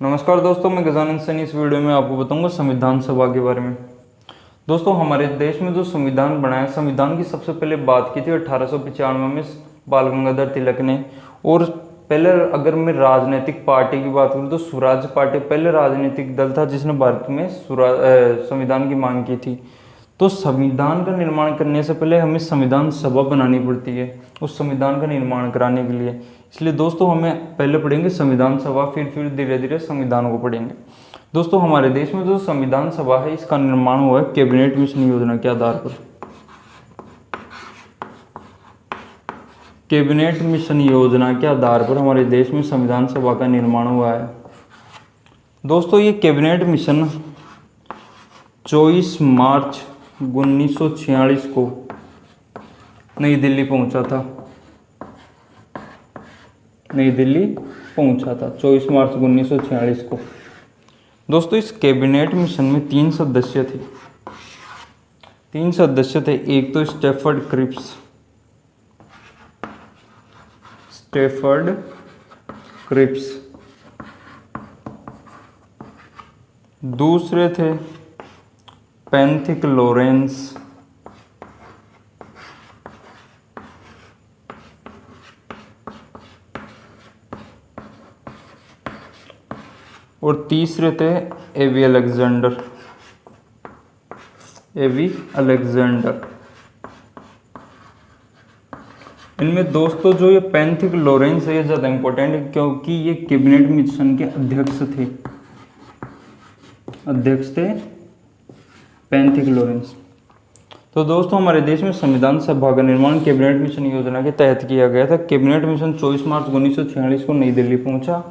नमस्कार दोस्तों, मैं गजानंद सैनी। इस वीडियो में आपको बताऊंगा संविधान सभा के बारे में। दोस्तों, हमारे देश में जो संविधान बना है, संविधान की सबसे पहले बात की थी 1895 में बाल गंगाधर तिलक ने। और पहले अगर मैं राजनीतिक पार्टी की बात करूँ तो स्वराज पार्टी पहले राजनीतिक दल था जिसने भारत में संविधान की मांग की थी। तो संविधान का निर्माण करने से पहले हमें संविधान सभा बनानी पड़ती है उस संविधान का निर्माण कराने के लिए। इसलिए दोस्तों हमें पहले पढ़ेंगे संविधान सभा, फिर धीरे धीरे संविधान को पढ़ेंगे। दोस्तों, हमारे देश में जो संविधान सभा है इसका निर्माण हुआ है कैबिनेट मिशन योजना के आधार पर। कैबिनेट मिशन योजना के आधार पर हमारे देश में संविधान सभा का निर्माण हुआ है। दोस्तों, ये कैबिनेट मिशन 24 मार्च 1946 को नई दिल्ली पहुंचा था। 24 मार्च 1946 को। दोस्तों, इस कैबिनेट मिशन में 3 सदस्य थे। एक तो स्टैफर्ड क्रिप्स, दूसरे थे पेंथिक लॉरेंस, और तीसरे थे एवी अलेक्जेंडर। इनमें दोस्तों जो ये पेंथिक लॉरेंस है ये ज़्यादा इंपॉर्टेंट है क्योंकि ये कैबिनेट मिशन के अध्यक्ष थे पेंथिक लॉरेंस। तो दोस्तों, हमारे देश में संविधान सभा का निर्माण कैबिनेट मिशन योजना के तहत किया गया था। कैबिनेट मिशन 24 मार्च 1946 को नई दिल्ली पहुंचा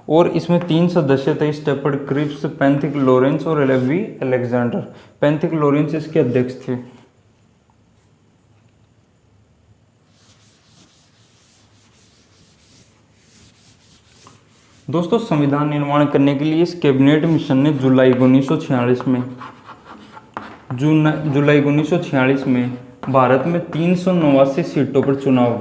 और इसमें 3 सदस्य थे, स्टैफर्ड क्रिप्स, पेंथिक लॉरेंस और एवी अलेक्जेंडर। पेंथिक लॉरेंस इसके अध्यक्ष थे। दोस्तों, संविधान निर्माण करने के लिए इस कैबिनेट मिशन ने जुलाई 1946 में भारत में 389 सीटों पर चुनाव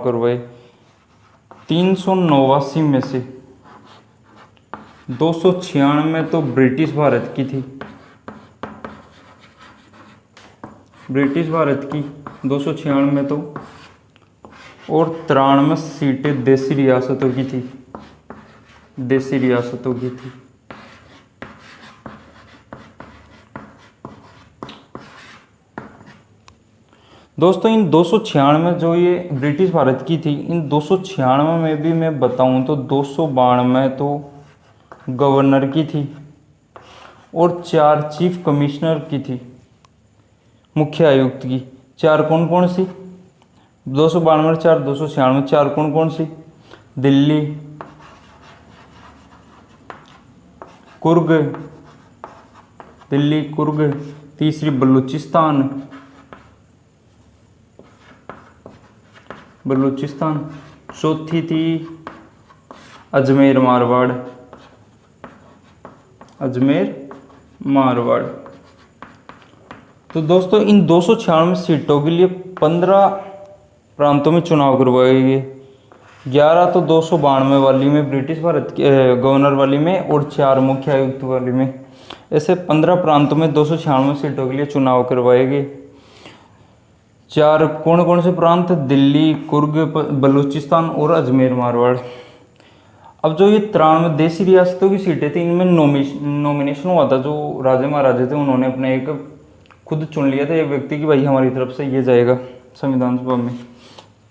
करवाए। 389 में से 296 तो ब्रिटिश भारत की थी। 296 तो, और 93 सीटें देसी रियासतों की थी। दोस्तों, इन 296 जो ये ब्रिटिश भारत की थी, इन 296 में भी मैं बताऊं तो 292 तो गवर्नर की थी और 4 चीफ कमिश्नर की थी, मुख्य आयुक्त की। 4 कौन सी? 292 4 296 4 कौन सी? दिल्ली, कुर्ग, तीसरी बलूचिस्तान, चौथी थी अजमेर मारवाड़। तो दोस्तों, इन 296 सीटों के लिए 15 प्रांतों में चुनाव करवाए गए। 11 तो 292 वाली में ब्रिटिश भारत के गवर्नर वाली में और 4 मुख्य आयुक्त वाली में। ऐसे 15 प्रांतों में 296 सीटों के लिए चुनाव करवाए गए। 4 कौन से प्रांत? दिल्ली, कुर्ग, बलूचिस्तान और अजमेर मारवाड़। अब जो ये 93 देसी रियासतों की सीटें थी, इनमें नॉमिनेशन हुआ था। जो राजे महाराजे थे उन्होंने अपने एक खुद चुन लिया था एक व्यक्ति की, भाई हमारी तरफ से ये जाएगा संविधान सभा में।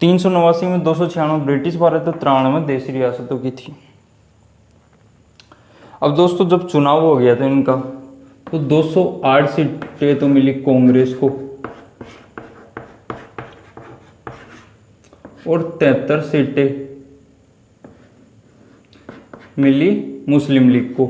389 में 296 ब्रिटिश भारत और 93 देसी रियासतों की थी। अब दोस्तों, जब चुनाव हो गया था इनका तो 208 सीटें तो मिली कांग्रेस को और 73 सीटें मिली मुस्लिम लीग को।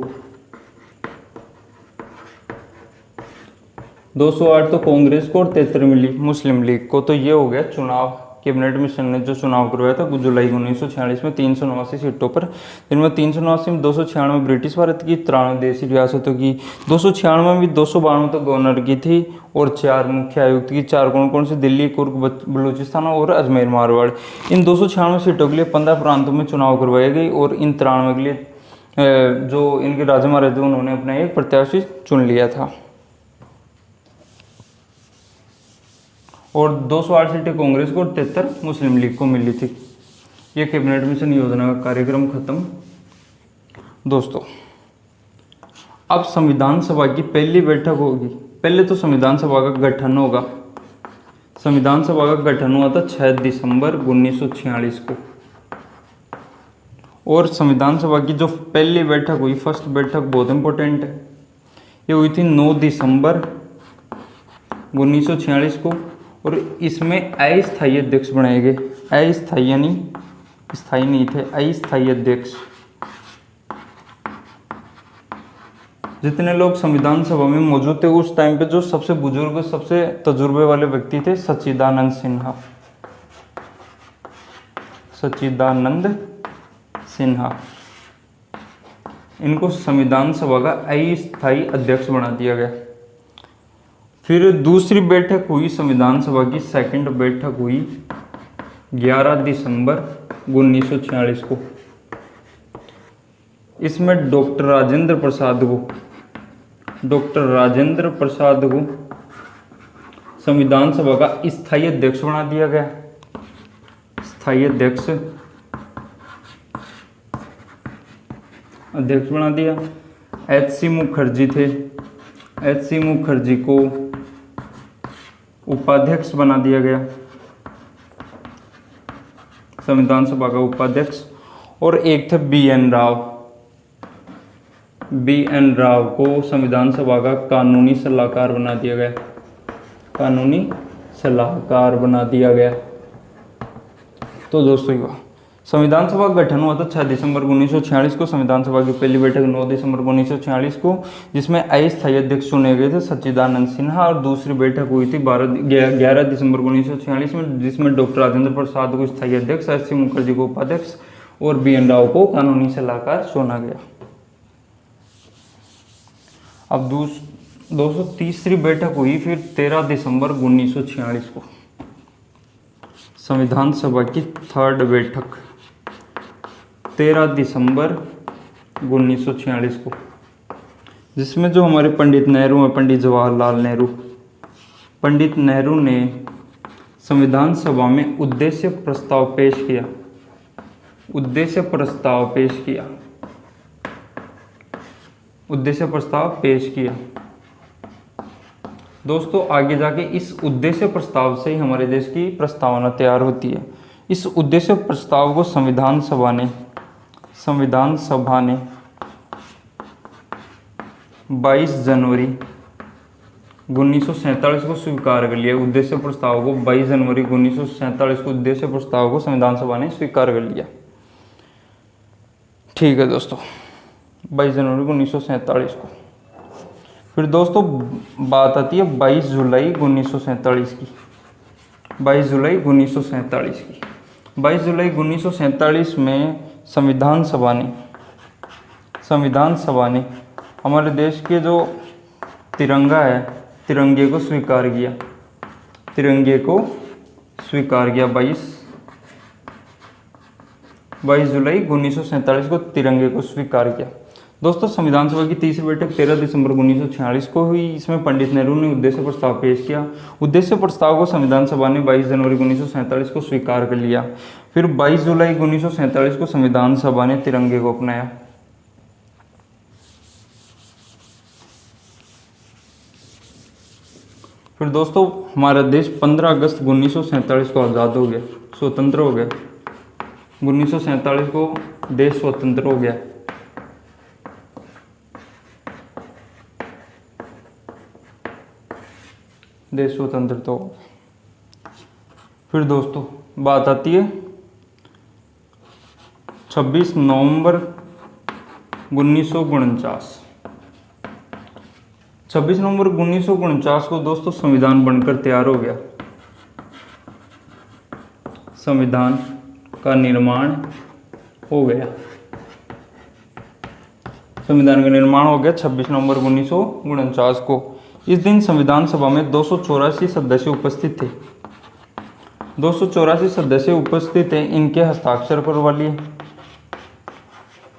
208 तो कांग्रेस को और 73 मिली मुस्लिम लीग को। तो ये हो गया चुनाव कैबिनेट मिशन ने जो चुनाव करवाया था जुलाई 1946 में 389 सीटों पर, जिनमें 389 में 296 ब्रिटिश भारत की, 93 देशी रियासतों की, 296 में 292 तो गवर्नर की थी और 4 मुख्य आयुक्त की। 4 कौन कौन से? दिल्ली, कुर्ग, बलूचिस्तान और अजमेर मारवाड़। इन 296 सीटों के लिए 15 प्रांतों में चुनाव करवाए गए और इन 93 के लिए जो इनके राजा महाराजा उन्होंने अपना एक प्रत्याशी चुन लिया था। और 208 सीटें कांग्रेस को और 73 मुस्लिम लीग को मिली थी। ये कैबिनेट मिशन योजना का कार्यक्रम खत्म। दोस्तों अब संविधान सभा की पहली बैठक होगी। पहले तो संविधान सभा का गठन होगा। संविधान सभा का गठन हुआ था 6 दिसंबर 1946 को। और संविधान सभा की जो पहली बैठक हुई, फर्स्ट बैठक, बहुत इंपॉर्टेंट है, ये हुई थी 9 दिसंबर 1946 को। और इसमें अस्थायी अध्यक्ष बनाए गए। अस्थायी यानी स्थायी नहीं थे, अस्थायी अध्यक्ष। जितने लोग संविधान सभा में मौजूद थे उस टाइम पे, जो सबसे बुजुर्ग, सबसे तजुर्बे वाले व्यक्ति थे सच्चिदानंद सिन्हा। सच्चिदानंद सिन्हा, इनको संविधान सभा का अस्थायी अध्यक्ष बना दिया गया। फिर दूसरी बैठक हुई संविधान सभा की, सेकंड बैठक हुई 11 दिसंबर 1946 को। इसमें डॉक्टर राजेंद्र प्रसाद को संविधान सभा का स्थायी अध्यक्ष बना दिया गया। स्थायी अध्यक्ष बना दिया। एच.सी. मुखर्जी थे। एच.सी. मुखर्जी को उपाध्यक्ष बना दिया गया, संविधान सभा का उपाध्यक्ष। और एक थे बी.एन. राव को संविधान सभा का कानूनी सलाहकार बना दिया गया। कानूनी सलाहकार बना दिया गया। तो दोस्तों ये संविधान सभा का गठन हुआ था 6 दिसंबर 1946 को। संविधान सभा की पहली बैठक 9 दिसंबर 1946 को, जिसमें अस्थायी अध्यक्ष चुने गए थे सच्चिदानंद सिन्हा। और दूसरी बैठक हुई थी 11 दिसंबर 1946 में, जिसमें डॉक्टर राजेंद्र प्रसाद को स्थायी अध्यक्ष, एच.सी. मुखर्जी को उपाध्यक्ष और बी.एन. राव को कानूनी सलाहकार चुना गया। अब दोस्तों तीसरी बैठक हुई फिर 13 दिसंबर 1946 को, संविधान सभा की थर्ड बैठक 13 दिसंबर 1946 को, जिसमें जो हमारे पंडित नेहरू हैं, पंडित जवाहरलाल नेहरू, पंडित नेहरू ने संविधान सभा में उद्देश्य प्रस्ताव पेश किया। उद्देश्य प्रस्ताव पेश किया। दोस्तों आगे जाके इस उद्देश्य प्रस्ताव से ही हमारे देश की प्रस्तावना तैयार होती है। इस उद्देश्य प्रस्ताव को संविधान सभा ने 22 जनवरी 1947 को स्वीकार कर लिया। उद्देश्य प्रस्ताव को 22 जनवरी 1947 को उद्देश्य प्रस्ताव को संविधान सभा ने स्वीकार कर लिया। ठीक है दोस्तों, 22 जनवरी 1947 को। फिर दोस्तों बात आती है 22 जुलाई 1947 की। 22 जुलाई 1947 की। 22 जुलाई 1947 में संविधान सभा ने हमारे देश के जो तिरंगा है, तिरंगे को स्वीकार किया। 22 जुलाई 1947 को तिरंगे को स्वीकार किया। दोस्तों संविधान सभा की तीसरी बैठक 13 दिसंबर 1946 को हुई। इसमें पंडित नेहरू ने उद्देश्य प्रस्ताव पेश किया। उद्देश्य प्रस्ताव को संविधान सभा ने 22 जनवरी 1947 को स्वीकार कर लिया। फिर 22 जुलाई 1947 को संविधान सभा ने तिरंगे को अपनाया। फिर दोस्तों हमारा देश 15 अगस्त 1947 को आज़ाद हो गया, स्वतंत्र हो गया। 1947 को देश स्वतंत्र हो गया। देश स्वतंत्र तो। फिर दोस्तों बात आती है 26 नवंबर 1949। 26 नवंबर 1949 को दोस्तों संविधान बनकर तैयार हो गया। संविधान का निर्माण हो गया। संविधान का निर्माण हो गया 26 नवंबर 1949 को। इस दिन संविधान सभा में 284 सदस्य उपस्थित थे। 284 सदस्य उपस्थित थे, इनके हस्ताक्षर करवा लिए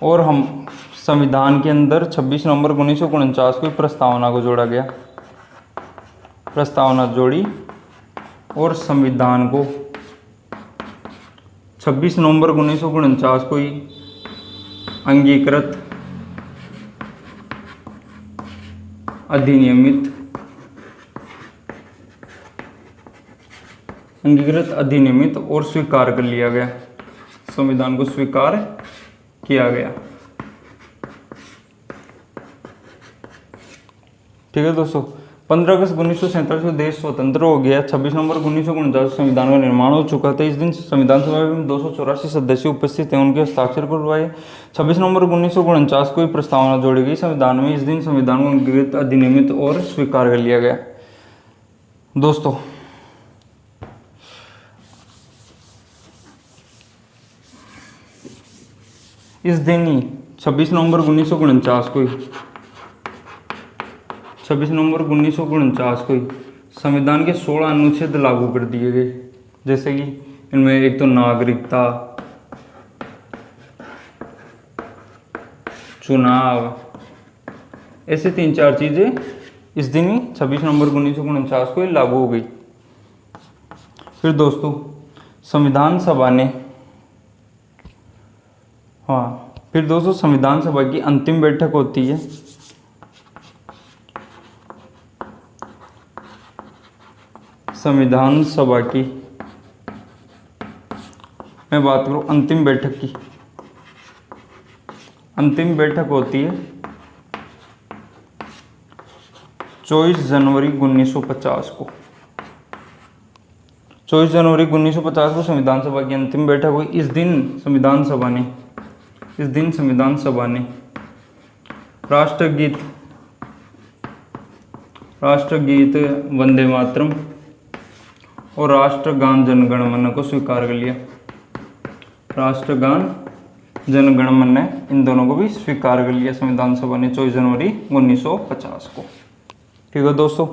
और हम संविधान के अंदर 26 नवंबर 1949 को प्रस्तावना को जोड़ा गया। प्रस्तावना जोड़ी और संविधान को 26 नवंबर 1949 को ही अंगीकृत, अधिनियमित और स्वीकार कर लिया गया। संविधान को स्वीकार किया गया। ठीक है दोस्तों, 15 अगस्त 1947 को देश स्वतंत्र हो गया। 26 नवंबर 1949 संविधान का निर्माण हो चुका था। इस दिन संविधान सभा में 284 सदस्य उपस्थित थे, उनके हस्ताक्षर करवाए। 26 नवंबर 1949 को प्रस्तावना जोड़ी गई संविधान में। इस दिन संविधान को अंगीकृत, अधिनियमित और स्वीकार कर लिया गया। दोस्तों इस दिन ही 26 नवंबर 1949 को 26 नवंबर 1949 को ही संविधान के 16 अनुच्छेद लागू कर दिए गए। जैसे कि इनमें एक तो नागरिकता, चुनाव, ऐसे 3-4 चीजें इस दिन ही 26 नवंबर 1949 को ही लागू हो गई। फिर दोस्तों संविधान सभा ने फिर दोस्तों संविधान सभा की अंतिम बैठक होती है संविधान सभा की, मैं बात करूं अंतिम बैठक की, अंतिम बैठक होती है 24 जनवरी 1950 को। 24 जनवरी 1950 को संविधान सभा की अंतिम बैठक हुई। इस दिन संविधान सभा ने राष्ट्रगीत वंदे मातरम और राष्ट्रगान जनगण मन को स्वीकार कर लिया। राष्ट्रगान जनगण मन, इन दोनों को भी स्वीकार कर लिया संविधान सभा ने 24 जनवरी 1950 को। ठीक है दोस्तों,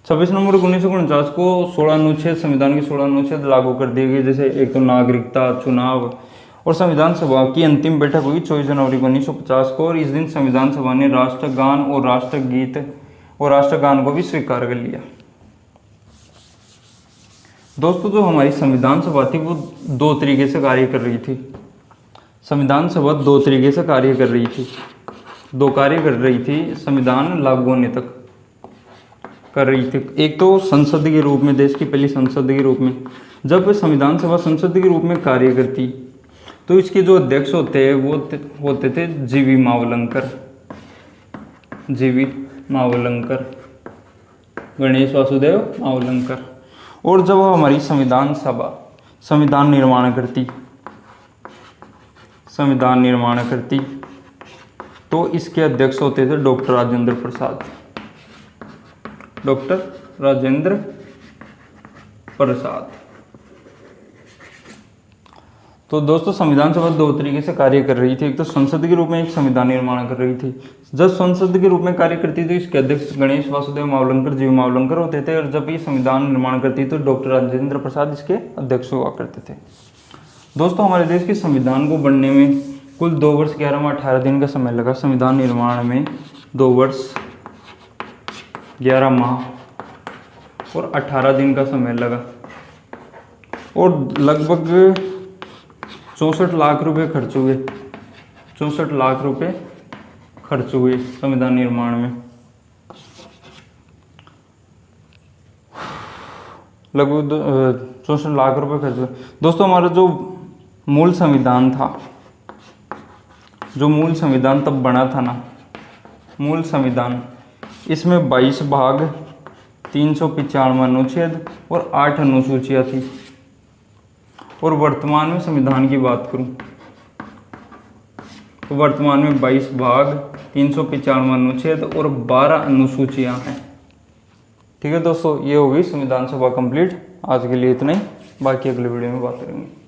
26 नवंबर 1949 को 16 अनुच्छेद, संविधान के 16 अनुच्छेद लागू कर दिए गए। जैसे एक तो नागरिकता, चुनाव, और संविधान सभा की अंतिम बैठक हुई 24 जनवरी 1950 को। और इस दिन संविधान सभा ने राष्ट्रगान और राष्ट्रगीत और राष्ट्रगान को भी स्वीकार कर लिया। दोस्तों जो हमारी संविधान सभा थी वो 2 तरीके से कार्य कर रही थी। संविधान सभा 2 तरीके से कार्य कर रही थी, 2 कार्य कर रही थी संविधान लागू होने तक कर रही थी। एक तो संसद के रूप में, देश की पहली संसद के रूप में। जब संविधान सभा संसद के रूप में कार्य करती तो इसके जो अध्यक्ष होते हैं वो होते थे जीवी मावलंकर, गणेश वासुदेव मावलंकर। और जब हमारी संविधान सभा संविधान निर्माण करती तो इसके अध्यक्ष होते थे डॉक्टर राजेंद्र प्रसाद। तो दोस्तों संविधान सभा 2 तरीके से कार्य कर रही थी। एक तो संसद के रूप में, एक संविधान निर्माण कर रही थी। जब संसद के रूप में कार्य करती थी इसके अध्यक्ष गणेश वासुदेव मावलंकर, जीवी मावलंकर होते थे। और जब ये संविधान निर्माण करती तो डॉक्टर राजेंद्र प्रसाद इसके अध्यक्ष हुआ करते थे। दोस्तों हमारे देश के संविधान को बनने में कुल 2 वर्ष 11 माह 18 दिन का समय लगा। संविधान निर्माण में 2 वर्ष 11 माह और 18 दिन का समय लगा और लगभग 64 लाख रुपए खर्च हुए। 64 लाख रुपए खर्च हुए संविधान निर्माण में। लगभग 64 लाख रुपए खर्च हुए। दोस्तों हमारा जो मूल संविधान तब बना था ना, मूल संविधान, इसमें 22 भाग, 395 अनुच्छेद और 8 अनुसूचियाँ थी। और वर्तमान में संविधान की बात करूं तो वर्तमान में 22 भाग, 395 अनुच्छेद और 12 अनुसूचियां हैं। ठीक है दोस्तों, ये होगी संविधान सभा कंप्लीट। आज के लिए इतना ही। बाकी अगले वीडियो में बात करेंगे।